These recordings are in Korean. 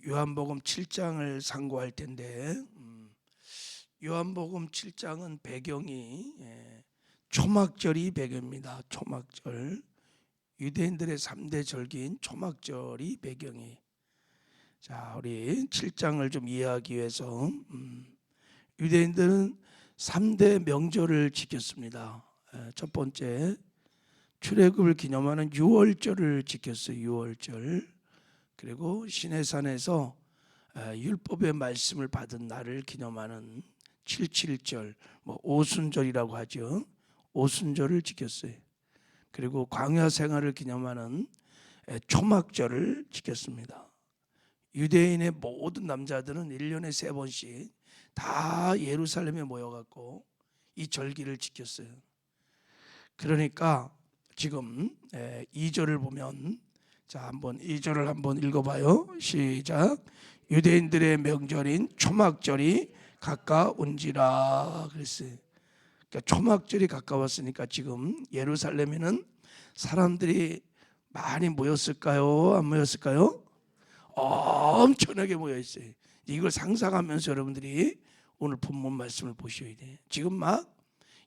요한복음 7장을 상고할 텐데 요한복음 7장은 배경이 초막절이 배경입니다. 초막절, 유대인들의 3대 절기인 초막절이 배경이. 자, 우리 7장을 좀 이해하기 위해서 유대인들은 3대 명절을 지켰습니다. 첫 번째, 출애굽을 기념하는 유월절을 지켰어요. 유월절. 그리고 시내산에서 율법의 말씀을 받은 날을 기념하는 77절, 오순절이라고 하죠. 오순절을 지켰어요. 그리고 광야 생활을 기념하는 초막절을 지켰습니다. 유대인의 모든 남자들은 1년에 3번씩 다 예루살렘에 모여갖고 이 절기를 지켰어요. 그러니까 지금 2절을 보면, 자, 한번 2절을 한번 읽어봐요. 시작. 유대인들의 명절인 초막절이 가까운지라 그랬어요. 그러니까 초막절이 가까웠으니까 지금 예루살렘에는 사람들이 많이 모였을까요? 안 모였을까요? 엄청나게 모여 있어요. 이걸 상상하면서 여러분들이 오늘 본문 말씀을 보셔야 돼. 지금 막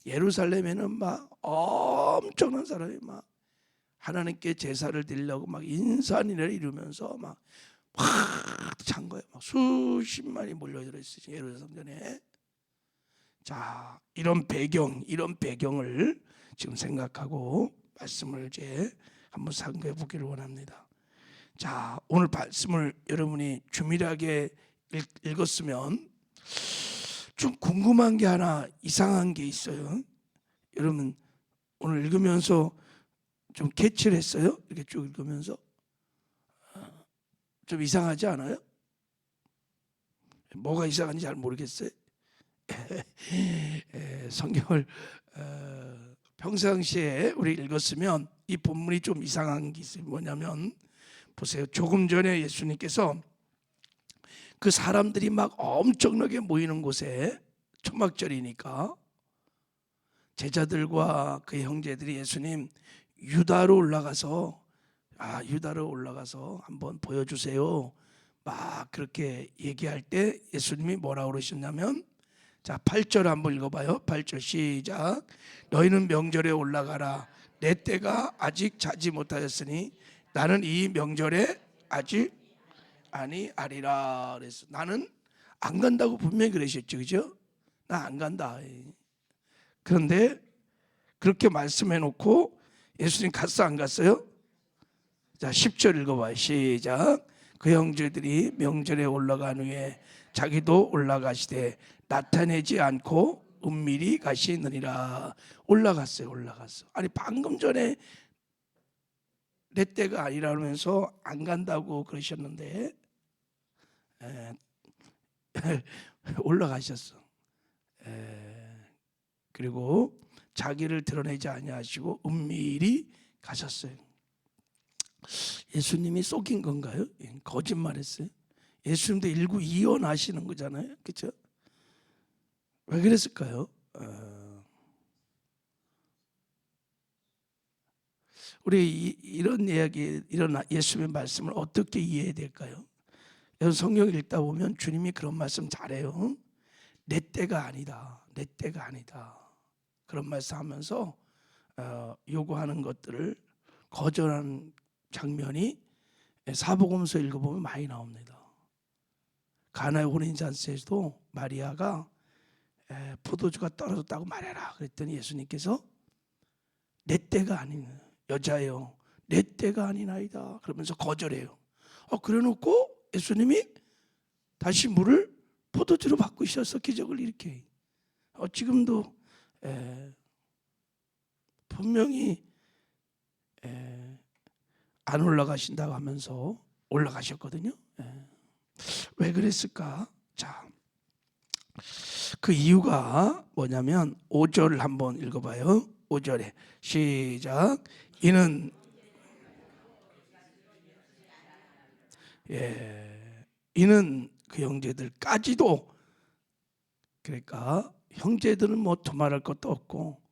예루살렘에는 막 엄청난 사람이 막 하나님께 제사를 드리려고 막 인산인해를 이루면서 막 찬 거예요. 막 수십만이 몰려들어 있어요. 예루살렘 성전에. 자, 이런 배경을 지금 생각하고 말씀을 이제 한번 상고해 보기를 원합니다. 자, 오늘 말씀을 여러분이 주밀하게 읽었으면 좀 궁금한 게 하나, 이상한 게 있어요. 여러분 오늘 읽으면서 좀 캐치를 했어요? 이렇게 쭉 읽으면서 좀 이상하지 않아요? 뭐가 이상한지 잘 모르겠어요. 성경을 평상시에 우리 읽었으면 이 본문이 좀 이상한 게 있어요. 뭐냐면 보세요. 조금 전에 예수님께서 그 사람들이 막 엄청나게 모이는 곳에, 초막절이니까 제자들과 그 형제들이 예수님 유다로 올라가서 한번 보여주세요, 막 그렇게 얘기할 때 예수님이 뭐라고 그러셨냐면, 자, 8절 한번 읽어봐요. 8절 시작. 너희는 명절에 올라가라. 내 때가 아직 차지 못하였으니 나는 이 명절에 아직 아니하리라. 그래서 나는 안 간다고 분명히 그러셨죠, 그죠? 나 안 간다. 그런데 그렇게 말씀해 놓고 예수님 갔어, 안 갔어요? 자, 10절 읽어봐요. 시작. 그 형제들이 명절에 올라간 후에 자기도 올라가시되 나타내지 않고 은밀히 가시느니라. 올라갔어요. 아니 방금 전에 내 때가 아니라 그러면서 안 간다고 그러셨는데 올라가셨어. 그리고 자기를 드러내지 아니하시고 은밀히 가셨어요. 예수님이 속인 건가요? 거짓말했어요. 예수님도 일구 이혼하시는 거잖아요, 그렇죠? 왜 그랬을까요? 우리 이런 이야기, 이런 예수님의 말씀을 어떻게 이해해야 될까요? 성경 읽다 보면 주님이 그런 말씀 잘해요. 내 때가 아니다. 내 때가 아니다. 그런 말씀하면서 요구하는 것들을 거절하는 장면이 사복음서 읽어보면 많이 나옵니다. 가나의 혼인잔치에서도 마리아가 포도주가 떨어졌다고 말해라 그랬더니 예수님께서 내 때가 아닌 여자예요, 내 때가 아니나이다 그러면서 거절해요. 그래놓고 예수님이 다시 물을 포도주로 바꾸셔서 기적을 일으켜요. 지금도 분명히 안 올라가신다고 하면서 올라가셨거든요. 왜 그랬을까? 자, 그 이유가 뭐냐면 5절을 한번 읽어봐요. 5절에 시작. 이는 그 형제들까지도, 그러니까 형제들은 두말할 것도 없고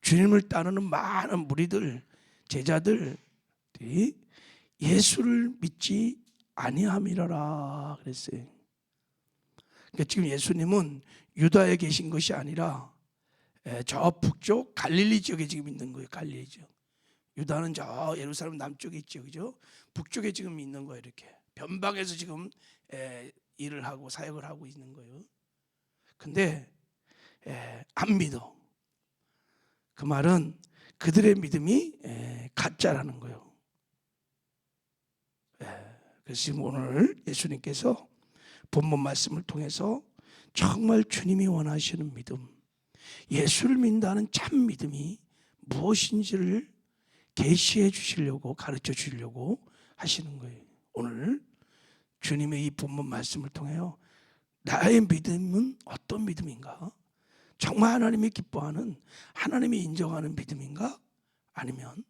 주님을 따르는 많은 무리들, 제자들이 예수를 믿지 아니함이라라 그랬어요. 그러니까 지금 예수님은 유다에 계신 것이 아니라 저 북쪽 갈릴리 지역에 지금 있는 거예요. 갈릴리 지역. 유다는 저 예루살렘 남쪽에 있죠, 그죠? 북쪽에 지금 있는 거예요. 이렇게 변방에서 지금 일을 하고 사역을 하고 있는 거예요. 근데 안 믿어. 그 말은 그들의 믿음이 가짜라는 거예요. 그래서 지금 오늘 예수님께서 본문 말씀을 통해서 정말 주님이 원하시는 믿음, 예수를 믿는다는 참 믿음이 무엇인지를 계시해 주시려고, 가르쳐 주시려고 하시는 거예요. 오늘 주님의 이 본문 말씀을 통해요, 나의 믿음은 어떤 믿음인가? 정말 하나님이 기뻐하는, 하나님이 인정하는 믿음인가? 아니면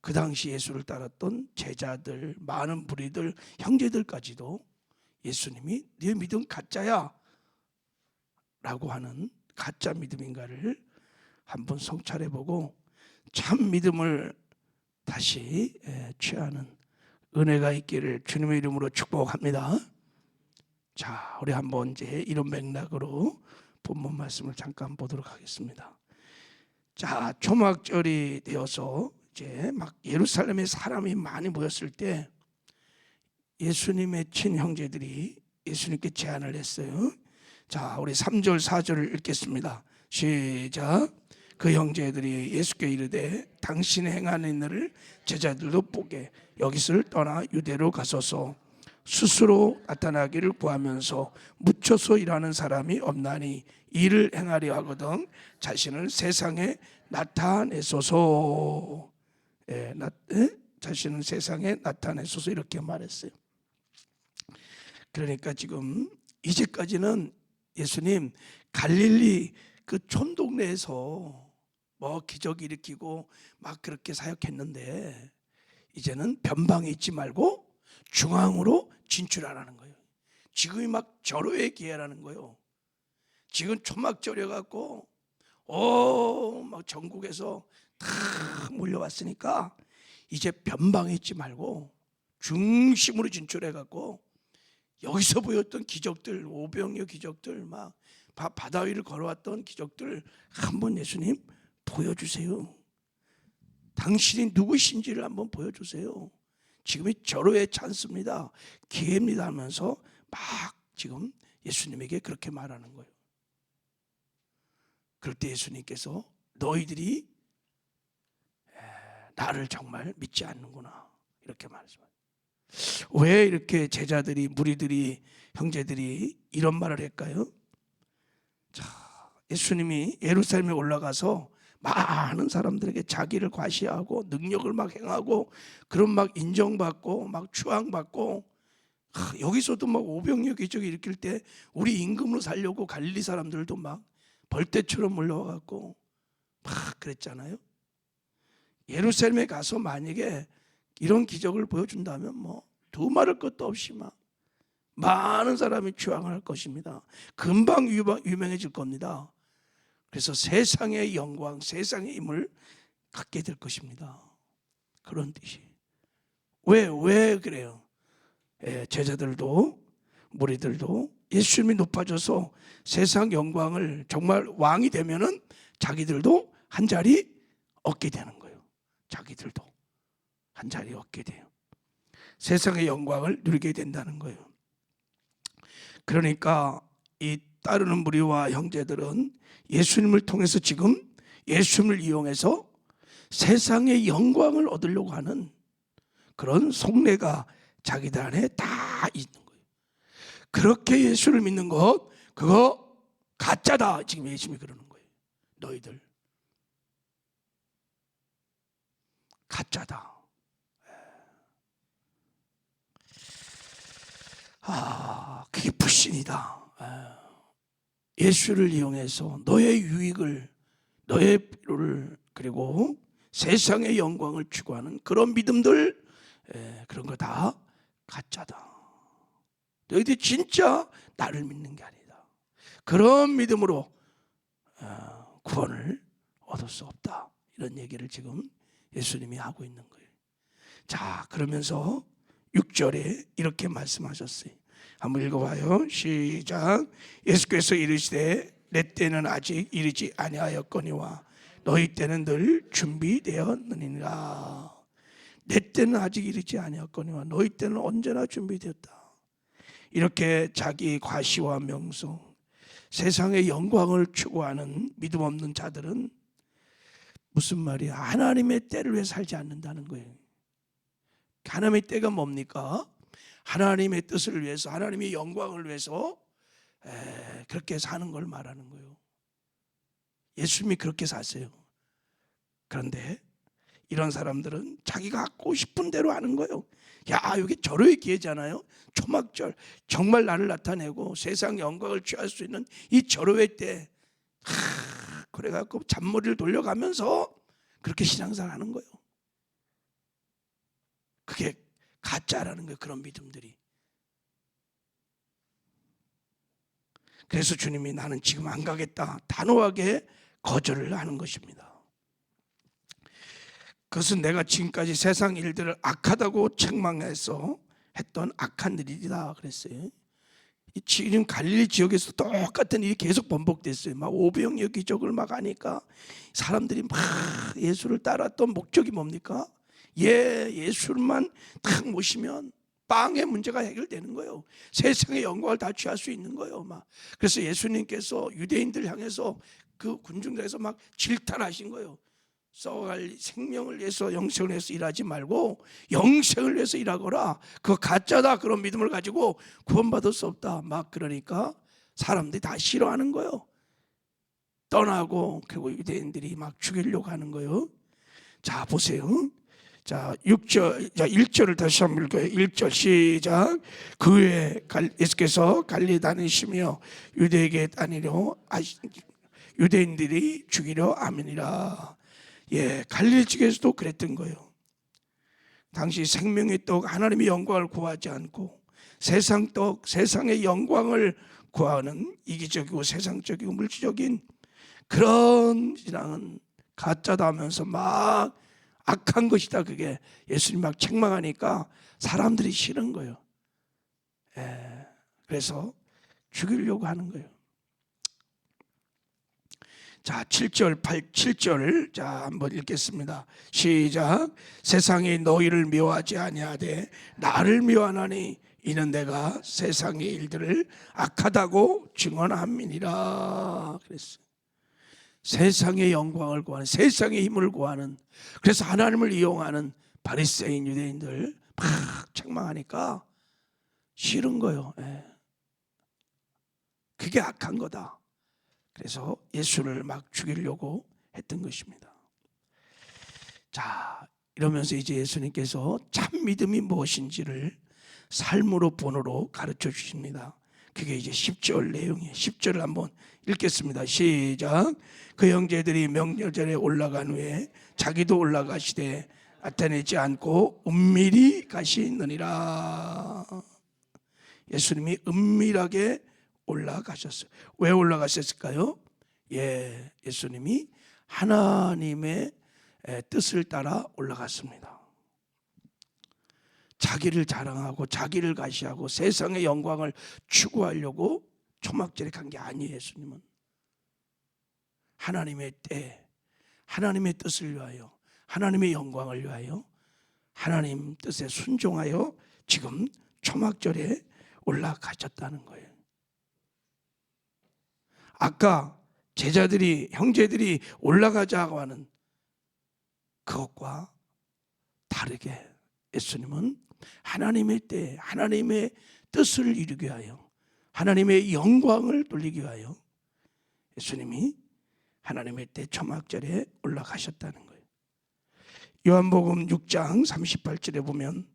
그 당시 예수를 따랐던 제자들, 많은 무리들, 형제들까지도 예수님이 네 믿음 가짜야 라고 하는 가짜 믿음인가를 한번 성찰해보고 참 믿음을 다시 취하는 은혜가 있기를 주님의 이름으로 축복합니다. 자, 우리 한번 이제 이런 맥락으로 본문 말씀을 잠깐 보도록 하겠습니다. 자, 초막절이 되어서 이제 막 예루살렘에 사람이 많이 모였을 때 예수님의 친형제들이 예수님께 제안을 했어요. 자, 우리 3절 4절을 읽겠습니다. 시작. 그 형제들이 예수께 이르되 당신이 행하는 일을 제자들도 보게 여기서를 떠나 유대로 가소서. 스스로 나타나기를 구하면서 묻혀서 일하는 사람이 없나니 일을 행하려 하거든 자신을 세상에 나타내소서. 자신은 세상에 나타내소서 이렇게 말했어요. 그러니까 지금 이제까지는 예수님 갈릴리 그 촌동네에서 뭐 기적 일으키고 막 그렇게 사역했는데 이제는 변방에 있지 말고 중앙으로 진출하라는 거예요. 지금이 막 절호의 기회라는 거예요. 지금 초막절여 갖고 막 전국에서 다 몰려왔으니까 이제 변방에 있지 말고 중심으로 진출해 갖고 여기서 보였던 기적들, 오병이어 기적들, 막 바다 위를 걸어왔던 기적들 한번 예수님 보여주세요. 당신이 누구신지를 한번 보여주세요. 지금이 절호의 찬스입니다. 기회입니다 하면서 막 지금 예수님에게 그렇게 말하는 거예요. 그럴 때 예수님께서 너희들이 나를 정말 믿지 않는구나 이렇게 말씀하세요. 왜 이렇게 제자들이, 무리들이, 형제들이 이런 말을 할까요? 자, 예수님이 예루살렘에 올라가서 많은 사람들에게 자기를 과시하고 능력을 막 행하고 그런 막 인정받고 막 추앙받고 여기서도 막 오병이어 기적이 일으킬 때 우리 임금으로 살려고 갈릴리 사람들도 막 벌떼처럼 몰려와갖고 막 그랬잖아요. 예루살렘에 가서 만약에 이런 기적을 보여준다면 뭐 두말할 것도 없이 막 많은 사람이 추앙할 것입니다. 금방 유명해질 겁니다. 그래서 세상의 영광, 세상의 힘을 갖게 될 것입니다. 그런 뜻이. 왜 그래요? 제자들도 무리들도 예수님이 높아져서 세상 영광을 정말 왕이 되면은 자기들도 한 자리 얻게 되는 거예요. 자기들도 한 자리 얻게 돼요. 세상의 영광을 누리게 된다는 거예요. 그러니까 이 따르는 무리와 형제들은 예수님을 통해서 지금 예수님을 이용해서 세상의 영광을 얻으려고 하는 그런 속내가 자기들 안에 다 있는 거예요. 그렇게 예수를 믿는 것 그거 가짜다. 지금 예수님이 그러는 거예요. 너희들 가짜다. 그게 불신이다. 예수를 이용해서 너의 유익을, 너의 필요를, 그리고 세상의 영광을 추구하는 그런 믿음들, 그런 거 다 가짜다. 너희들이 진짜 나를 믿는 게 아니다. 그런 믿음으로 구원을 얻을 수 없다. 이런 얘기를 지금 예수님이 하고 있는 거예요. 자, 그러면서 6절에 이렇게 말씀하셨어요. 한번 읽어봐요. 시작. 예수께서 이르시되 내 때는 아직 이르지 아니하였거니와 너희 때는 늘 준비되었느니라. 내 때는 아직 이르지 아니하였거니와 너희 때는 언제나 준비되었다. 이렇게 자기 과시와 명성, 세상의 영광을 추구하는 믿음 없는 자들은 무슨 말이야? 하나님의 때를 위해 살지 않는다는 거예요. 하나님의 때가 뭡니까? 하나님의 뜻을 위해서, 하나님의 영광을 위해서 그렇게 사는 걸 말하는 거예요. 예수님이 그렇게 사세요. 그런데 이런 사람들은 자기가 갖고 싶은 대로 하는 거예요. 야, 여기 절호의 기회잖아요. 초막절, 정말 나를 나타내고 세상 영광을 취할 수 있는 이 절호의 때, 그래갖고 잔머리를 돌려가면서 그렇게 신앙생활 하는 거예요. 그게 가짜라는 거예요. 그런 믿음들이. 그래서 주님이 나는 지금 안 가겠다 단호하게 거절을 하는 것입니다. 그것은 내가 지금까지 세상 일들을 악하다고 책망해서 했던 악한 일이다 그랬어요. 지금 갈릴리 지역에서 똑같은 일이 계속 반복됐어요. 막 오병 여기저기를 막 하니까 사람들이 막 예수를 따랐던 목적이 뭡니까? 예수만 딱 모시면 빵의 문제가 해결되는 거예요. 세상의 영광을 다 취할 수 있는 거예요. 막 그래서 예수님께서 유대인들 향해서 그 군중들에서 막 질타하신 거예요. 썩어갈 생명을 위해서 영생을 위해서 일하지 말고 영생을 위해서 일하거라. 그거 가짜다. 그런 믿음을 가지고 구원받을 수 없다. 막 그러니까 사람들이 다 싫어하는 거예요. 떠나고 결국 유대인들이 막 죽이려고 하는 거예요. 자 보세요. 자 6절, 자 1절을 다시 한번 읽어요. 1절 시작. 그 후에 예수께서 갈릴리 다니시며 유대에게 다니려 유대인들이 죽이려 함이니라. 갈릴리 지역에서도 그랬던 거예요. 당시 생명의 떡 하나님의 영광을 구하지 않고 세상 떡, 세상의 영광을 구하는 이기적이고 세상적이고 물질적인 그런 신앙은 가짜다 하면서 막 악한 것이다. 그게 예수님 막 책망하니까 사람들이 싫은 거예요. 그래서 죽이려고 하는 거예요. 자 7절 7절 자 한번 읽겠습니다. 시작. 세상이 너희를 미워하지 아니하되 나를 미워하나니 이는 내가 세상의 일들을 악하다고 증언함이니라 그랬어요. 세상의 영광을 구하는, 세상의 힘을 구하는, 그래서 하나님을 이용하는 바리새인 유대인들 막 책망하니까 싫은 거예요. 그게 악한 거다. 그래서 예수를 막 죽이려고 했던 것입니다. 자, 이러면서 이제 예수님께서 참 믿음이 무엇인지를 삶으로 본으로 가르쳐 주십니다. 그게 이제 10절 내용이에요. 10절을 한번 읽겠습니다. 시작. 그 형제들이 명절절에 올라간 후에 자기도 올라가시되 나타내지 않고 은밀히 가시느니라. 예수님이 은밀하게 올라가셨어요. 왜 올라가셨을까요? 예수님이 하나님의 뜻을 따라 올라갔습니다. 자기를 자랑하고 자기를 가시하고 세상의 영광을 추구하려고 초막절에 간 게 아니에요. 예수님은 하나님의 때, 하나님의 뜻을 위하여, 하나님의 영광을 위하여, 하나님 뜻에 순종하여 지금 초막절에 올라가셨다는 거예요. 아까 제자들이, 형제들이 올라가자고 하는 그것과 다르게 예수님은 하나님의 때, 하나님의 뜻을 이루기 위하여, 하나님의 영광을 돌리기 위하여 예수님이 하나님의 때 초막절에 올라가셨다는 거예요. 요한복음 6장 38절에 보면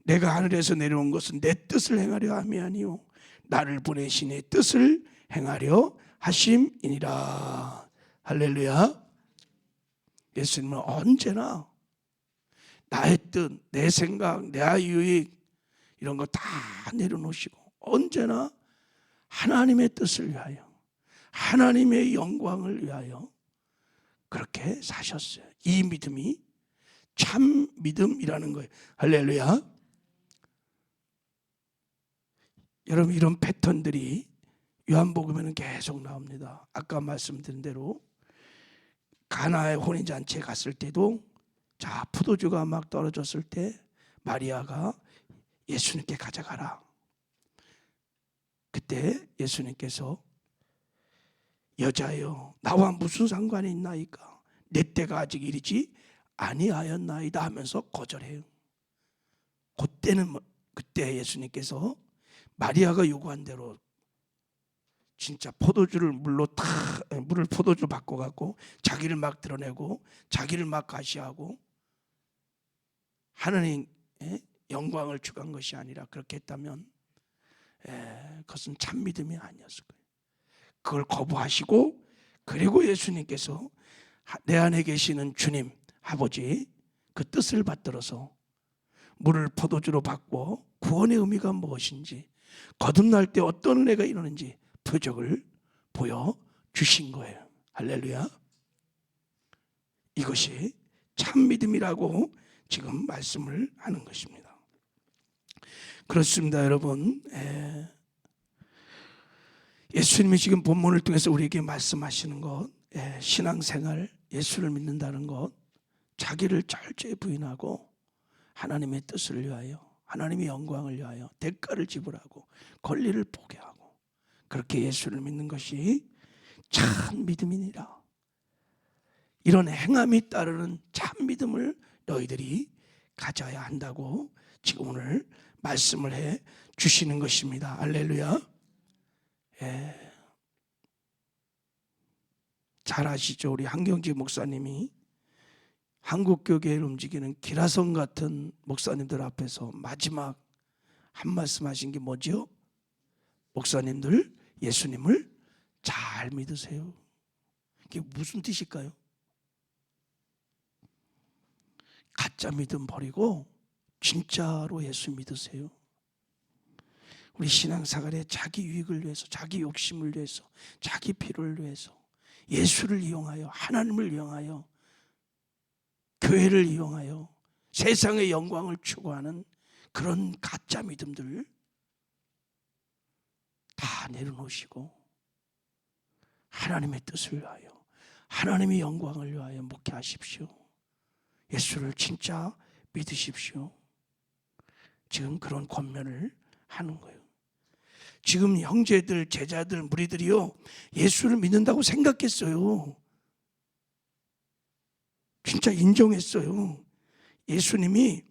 내가 하늘에서 내려온 것은 내 뜻을 행하려 함이 아니요 나를 보내신 내 뜻을 행하려 하심이니라. 할렐루야. 예수님은 언제나 나의 뜻, 내 생각, 내 유익 이런 거 다 내려놓으시고 언제나 하나님의 뜻을 위하여, 하나님의 영광을 위하여 그렇게 사셨어요. 이 믿음이 참 믿음이라는 거예요. 할렐루야. 여러분 이런 패턴들이 요한복음에는 계속 나옵니다. 아까 말씀드린 대로 가나의 혼인잔치에 갔을 때도 자 포도주가 막 떨어졌을 때 마리아가 예수님께 가져가라. 그때 예수님께서 여자여 나와 무슨 상관이 있나이까 내 때가 아직 이르지 아니하였나이다 하면서 거절해요. 그때 예수님께서 마리아가 요구한 대로 진짜 물을 포도주로 바꿔갖고 자기를 막 드러내고 자기를 막 가시하고 하나님의 영광을 추구한 것이 아니라 그렇게 했다면 그것은 참 믿음이 아니었을 거예요. 그걸 거부하시고 그리고 예수님께서 내 안에 계시는 주님 아버지 그 뜻을 받들어서 물을 포도주로 바꿔 구원의 의미가 무엇인지 거듭날 때 어떤 은혜가 이루는지 표적을 보여주신 거예요. 할렐루야. 이것이 참 믿음이라고 지금 말씀을 하는 것입니다. 그렇습니다 여러분. 예수님이 지금 본문을 통해서 우리에게 말씀하시는 것, 신앙생활, 예수를 믿는다는 것, 자기를 철저히 부인하고 하나님의 뜻을 위하여 하나님의 영광을 위하여 대가를 지불하고 권리를 포기하고 그렇게 예수를 믿는 것이 참 믿음이니라. 이런 행함이 따르는 참 믿음을 너희들이 가져야 한다고 지금 오늘 말씀을 해 주시는 것입니다. 할렐루야. 잘 아시죠? 우리 한경직 목사님이 한국교회를 움직이는 기라성 같은 목사님들 앞에서 마지막 한 말씀 하신 게 뭐죠? 목사님들 예수님을 잘 믿으세요. 이게 무슨 뜻일까요? 가짜 믿음 버리고 진짜로 예수 믿으세요. 우리 신앙생활에 자기 유익을 위해서 자기 욕심을 위해서 자기 필요를 위해서 예수를 이용하여 하나님을 이용하여 교회를 이용하여 세상의 영광을 추구하는 그런 가짜 믿음들 다 내려놓으시고 하나님의 뜻을 위하여 하나님의 영광을 위하여 목회하십시오. 예수를 진짜 믿으십시오. 지금 그런 권면을 하는 거예요. 지금 형제들, 제자들, 무리들이요 예수를 믿는다고 생각했어요. 진짜 인정했어요. 예수님이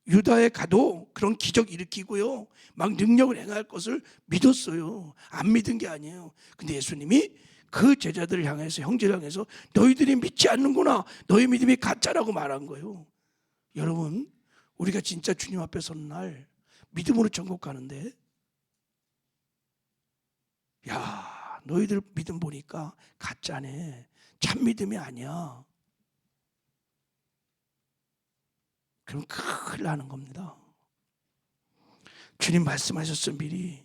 유다에 가도 그런 기적 일으키고요 막 능력을 행할 것을 믿었어요. 안 믿은 게 아니에요. 근데 예수님이 그 제자들을 향해서 형제를 향해서 너희들이 믿지 않는구나, 너희 믿음이 가짜라고 말한 거예요. 여러분 우리가 진짜 주님 앞에 서는 날 믿음으로 천국 가는데 야 너희들 믿음 보니까 가짜네, 참 믿음이 아니야. 그럼 큰일 나는 겁니다. 주님 말씀하셨어 미리.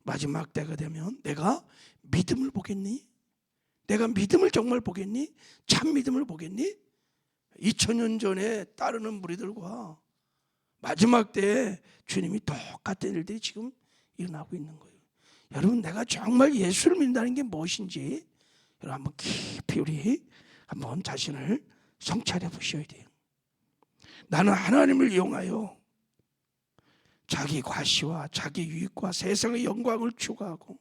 마지막 때가 되면 내가 믿음을 보겠니? 내가 믿음을 정말 보겠니? 참 믿음을 보겠니? 2000년 전에 따르는 무리들과 마지막 때에 주님이 똑같은 일들이 지금 일어나고 있는 거예요. 여러분 내가 정말 예수를 믿는다는 게 무엇인지 여러분 한번 깊이 우리 한번 자신을 성찰해 보셔야 돼요. 나는 하나님을 이용하여 자기 과시와 자기 유익과 세상의 영광을 추구하고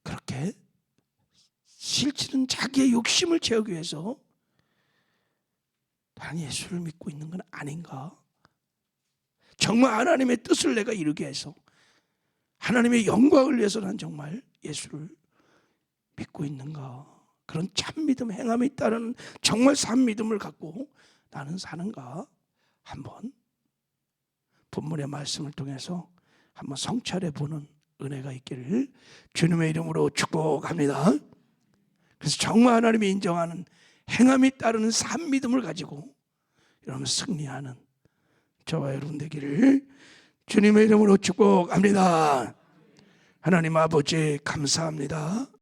그렇게 실질은 자기의 욕심을 채우기 위해서 나는 예수를 믿고 있는 건 아닌가? 정말 하나님의 뜻을 내가 이루기 위해서 하나님의 영광을 위해서 난 정말 예수를 믿고 있는가? 그런 참 믿음, 행함에 따른 정말 산 믿음을 갖고 나는 사는가? 한번 본문의 말씀을 통해서 한번 성찰해 보는 은혜가 있기를 주님의 이름으로 축복합니다. 그래서 정말 하나님이 인정하는 행함이 따르는 산 믿음을 가지고 여러분 승리하는 저와 여러분 되기를 주님의 이름으로 축복합니다. 하나님 아버지 감사합니다.